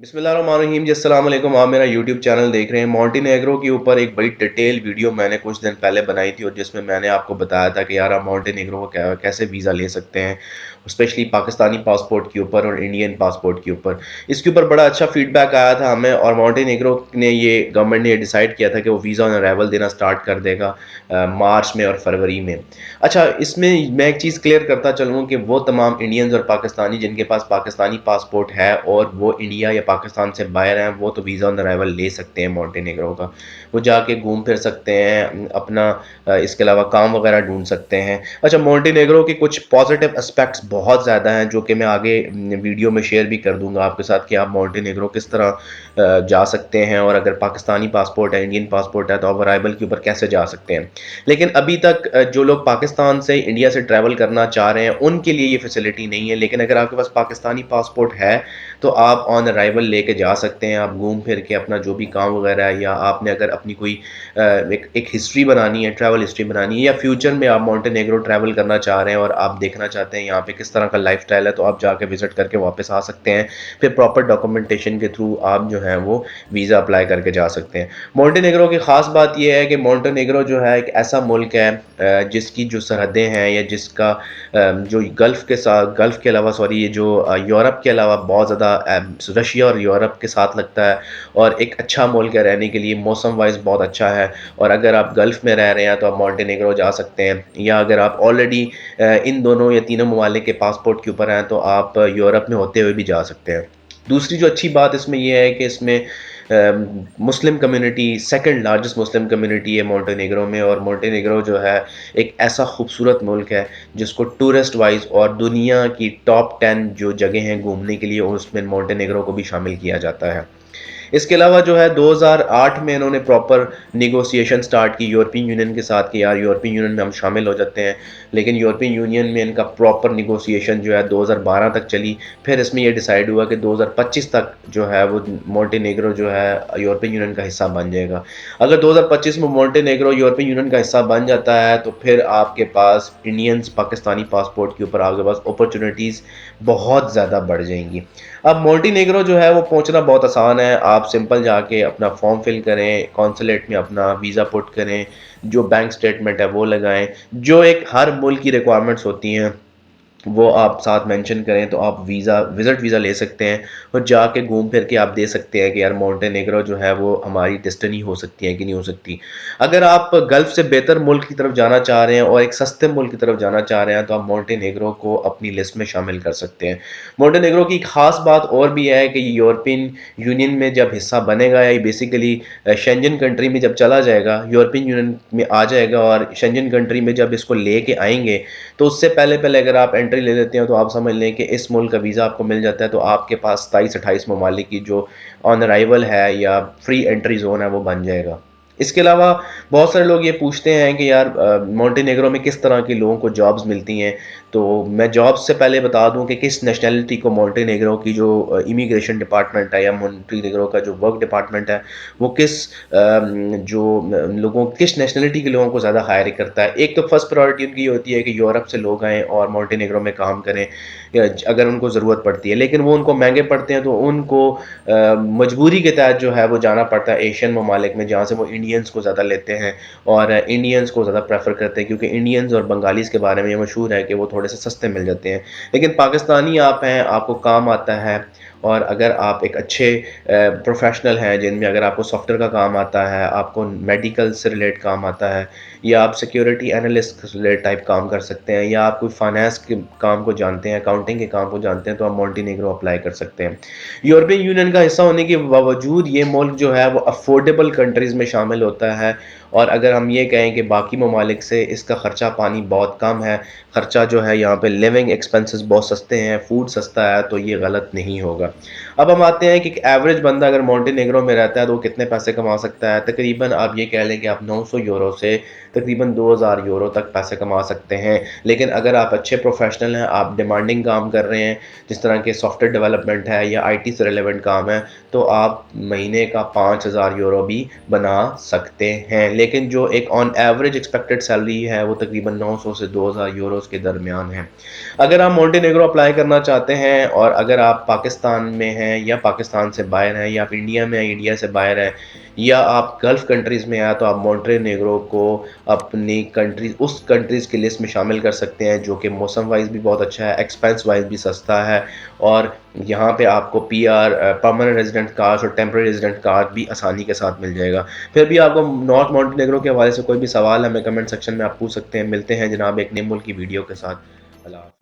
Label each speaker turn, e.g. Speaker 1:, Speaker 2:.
Speaker 1: बिस्मिल्लाहिर्रहमानिर्रहीम जी, अस्सलाम वालेकुम। आप मेरा यूट्यूब चैनल देख रहे हैं। मॉन्टेनेग्रो के ऊपर एक बड़ी डिटेल वीडियो मैंने कुछ दिन पहले बनाई थी और जिसमें मैंने आपको बताया था कि यार आप मॉन्टेनेग्रो को कैसे वीज़ा ले सकते हैं, स्पेशली पाकिस्तानी पासपोर्ट के ऊपर और इंडियन पासपोर्ट के ऊपर। इसके ऊपर बड़ा अच्छा फीडबैक आया था हमें और मॉन्टेनेग्रो ने ये गवर्नमेंट ने ये डिसाइड किया था कि वो वीज़ा ऑन अराइवल देना स्टार्ट कर देगा मार्च में और फरवरी में। अच्छा, इसमें मैं एक चीज़ क्लियर करता चलूँ कि वो तमाम इंडियंस और पाकिस्तानी जिनके पास पाकिस्तानी पासपोर्ट है और वो इंडिया या पाकिस्तान से बाहर हैं, वो तो वीज़ा ऑन अराइवल ले सकते हैं मॉन्टेनेग्रो का। वो जाके घूम फिर सकते हैं, अपना इसके अलावा काम वगैरह ढूंढ सकते हैं। अच्छा, मॉन्टेनेग्रो के कुछ पॉजिटिव एस्पेक्ट्स बहुत ज़्यादा हैं जो कि मैं आगे वीडियो में शेयर भी कर दूंगा आपके साथ कि आप मॉन्टेनेग्रो किस तरह जा सकते हैं, और अगर पाकिस्तानी पासपोर्ट है, इंडियन पासपोर्ट है, तो आप अराइवल के ऊपर कैसे जा सकते हैं। लेकिन अभी तक जो लोग पाकिस्तान से इंडिया से ट्रैवल करना चाह रहे हैं उनके लिए ये फैसिलिटी नहीं है। लेकिन अगर आपके पास पाकिस्तानी पासपोर्ट है तो आप ऑन अराइवल लेके जा सकते हैं। आप घूम फिर के अपना जो भी काम वगैरह है, या आपने अगर अपनी कोई एक हिस्ट्री बनानी है, ट्रैवल हिस्ट्री बनानी है, या फ्यूचर में आप मॉन्टेनेग्रो ट्रैवल करना चाह रहे हैं और आप देखना चाहते हैं यहाँ पे किस तरह का लाइफस्टाइल है, तो आप जाके विजिट करके वापस आ सकते हैं। फिर प्रॉपर डॉक्यूमेंटेशन के थ्रू आप जो है वो वीज़ा अप्लाई करके जा सकते हैं। मॉन्टेनेग्रो की ख़ास बात यह है कि मॉन्टेनेग्रो जो है एक ऐसा मुल्क है जिसकी जो सरहदें हैं, या जिसका जो गल्फ़ के अलावा, सॉरी, ये जो यूरोप के अलावा बहुत ज़्यादा रशिया और यूरोप के साथ लगता है, और एक अच्छा मुल्क है रहने के लिए। मौसम वाइज बहुत अच्छा है, और अगर आप गल्फ़ में रह रहे हैं तो आप मॉन्टेनेग्रो जा सकते हैं, या अगर आप ऑलरेडी इन दोनों या तीनों ममालिक के पासपोर्ट के ऊपर हैं तो आप यूरोप में होते हुए भी जा सकते हैं। दूसरी जो अच्छी बात इसमें यह है कि इसमें Muslim community, second largest Muslim community है मॉन्टेनेग्रो में, और मॉन्टेनेग्रो जो है एक ऐसा खूबसूरत मुल्क है जिसको टूरिस्ट वाइज और दुनिया की टॉप 10 जो जगह हैं घूमने के लिए, उसमें मॉन्टेनेग्रो को भी शामिल किया जाता है। इसके अलावा जो है 2008 में इन्होंने प्रॉपर निगोसिएशन स्टार्ट की यूरोपियन यूनियन के साथ कि यार यूरोपियन यूनियन में हम शामिल हो जाते हैं। लेकिन यूरोपियन यूनियन में इनका प्रॉपर निगोसिएशन जो है 2012 तक चली। फिर इसमें ये डिसाइड हुआ कि 2025 तक जो है वो मॉन्टेनेग्रो जो है यूरोपियन यूनियन का हिस्सा बन जाएगा। अगर 2025 में मॉन्टेनेग्रो यूरोपियन यूनियन का हिस्सा बन जाता है तो फिर आपके पास इंडियंस पाकिस्तानी पासपोर्ट के ऊपर आपके पास अपॉर्चुनिटीज़ बहुत ज़्यादा बढ़ जाएंगी। अब मॉन्टेनेग्रो जो है वो पहुंचना बहुत आसान है। आप सिंपल जाके अपना फॉर्म फिल करें, कॉन्सुलेट में अपना वीज़ा पुट करें, जो बैंक स्टेटमेंट है वो लगाएं, जो एक हर मुल्क की रिक्वायरमेंट्स होती हैं वो आप साथ मेंशन करें, तो आप विज़िट वीज़ा ले सकते हैं और जाके घूम फिर के आप दे सकते हैं कि यार मॉन्टेनेग्रो जो है वो हमारी डेस्टिनी हो सकती है कि नहीं हो सकती। अगर आप गल्फ़ से बेहतर मुल्क की तरफ जाना चाह रहे हैं और एक सस्ते मुल्क की तरफ जाना चाह रहे हैं तो आप मॉन्टेनेग्रो को अपनी लिस्ट में शामिल कर सकते हैं। मॉन्टेनेग्रो की ख़ास बात और भी है कि यूरोपियन यूनियन में जब हिस्सा बनेगा, या बेसिकली शेंजन कंट्री में जब चला जाएगा, यूरोपियन यूनियन में आ जाएगा, और शेंजन कंट्री में जब इसको लेके आएंगे तो उससे पहले पहले अगर आप एंट्री ले लेते हैं तो आप समझ लें कि इस मुल्क का वीज़ा आपको मिल जाता है, तो आपके पास 27-28 ममालिक की जो ऑन अराइवल है या फ्री एंट्री जोन है वो बन जाएगा। इसके अलावा बहुत सारे लोग ये पूछते हैं कि यार मॉन्टेनेग्रो में किस तरह के लोगों को जॉब्स मिलती हैं। तो मैं जॉब्स से पहले बता दूं कि किस नेशनैलिटी को मॉन्टेनेग्रो की जो इमिग्रेशन डिपार्टमेंट है, या मॉन्टेनेग्रो का जो वर्क डिपार्टमेंट है, वो किस नेशनैलिटी के लोगों को ज़्यादा हायर करता है। एक तो फर्स्ट प्रायोरिटी उनकी होती है कि यूरोप से लोग आएँ और मॉन्टेनेग्रो में काम करें, अगर उनको ज़रूरत पड़ती है। लेकिन वो उनको महंगे पड़ते हैं, तो उनको मजबूरी के तहत जो है वो जाना पड़ता है एशियन ममालिक में, जहाँ से वो इंडियंस को ज़्यादा लेते हैं और इंडियंस को ज़्यादा प्रेफर करते हैं, क्योंकि इंडियंस और बंगालीज़ के बारे में ये मशहूर है कि वो थोड़े से सस्ते मिल जाते हैं। लेकिन पाकिस्तानी आप हैं, आपको काम आता है, और अगर आप एक अच्छे प्रोफेशनल हैं जिनमें अगर आपको सॉफ्टवेयर का काम आता है, आपको मेडिकल से रिलेटेड काम आता है, या आप सिक्योरिटी एनालिस्ट से रिलेटेड टाइप काम कर सकते हैं, या आप कोई फाइनेंस के काम को जानते हैं, अकाउंटिंग के काम को जानते हैं, तो आप मॉन्टेनेग्रो अप्लाई कर सकते हैं। यूरोपियन यूनियन का हिस्सा होने के बावजूद ये मुल्क जो है वो अफोर्डेबल कंट्रीज़ में शामिल होता है, और अगर हम ये कहें कि बाकी ममालिक से इसका ख़र्चा पानी बहुत कम है, ख़र्चा जो है यहाँ पे लिविंग एक्सपेंसेस बहुत सस्ते हैं, फूड सस्ता है, तो ये गलत नहीं होगा। अब हम आते हैं कि एक एवरेज बंदा अगर मॉन्टेनेग्रो में रहता है तो वो कितने पैसे कमा सकता है। तकरीबन आप ये कह लें कि आप 900 यूरो से तकरीबन 2000 यूरो तक पैसे कमा सकते हैं। लेकिन अगर आप अच्छे प्रोफेशनल हैं, आप डिमांडिंग काम कर रहे हैं, जिस तरह के सॉफ्टवेयर डेवलपमेंट है या आईटी से रिलेवेंट काम है, तो आप महीने का 5000 यूरो भी बना सकते हैं। लेकिन जो एक ऑन एवरेज एक्सपेक्टेड सैलरी है वो तकरीबन 900 से 2000 यूरोज़ के दरमियान है। अगर आप मॉन्टेनेग्रो अप्लाई करना चाहते हैं और अगर आप पाकिस्तान में हैं ہیں یا پاکستان سے باہر ہیں یا آپ انڈیا میں ہیں انڈیا سے باہر ہیں یا آپ گلف کنٹریز میں ہیں تو آپ مونٹینیگرو کو اپنی کنٹریز اس کنٹریز کی لسٹ میں شامل کر سکتے ہیں جو کہ موسم وائز بھی بہت اچھا ہے، ایکسپینس وائز بھی سستا ہے، اور یہاں پہ آپ کو P R permanent resident card اور ٹیمپرری ریزیڈنٹ کارڈ بھی آسانی کے ساتھ مل جائے گا۔ پھر بھی آپ کو نارتھ مونٹینیگرو کے حوالے سے کوئی بھی سوال ہمیں کمنٹ سیکشن میں آپ پوچھ سکتے ہیں۔ ملتے ہیں جناب ایک نئے ملک کی ویڈیو کے ساتھ۔ اللہ حافظ۔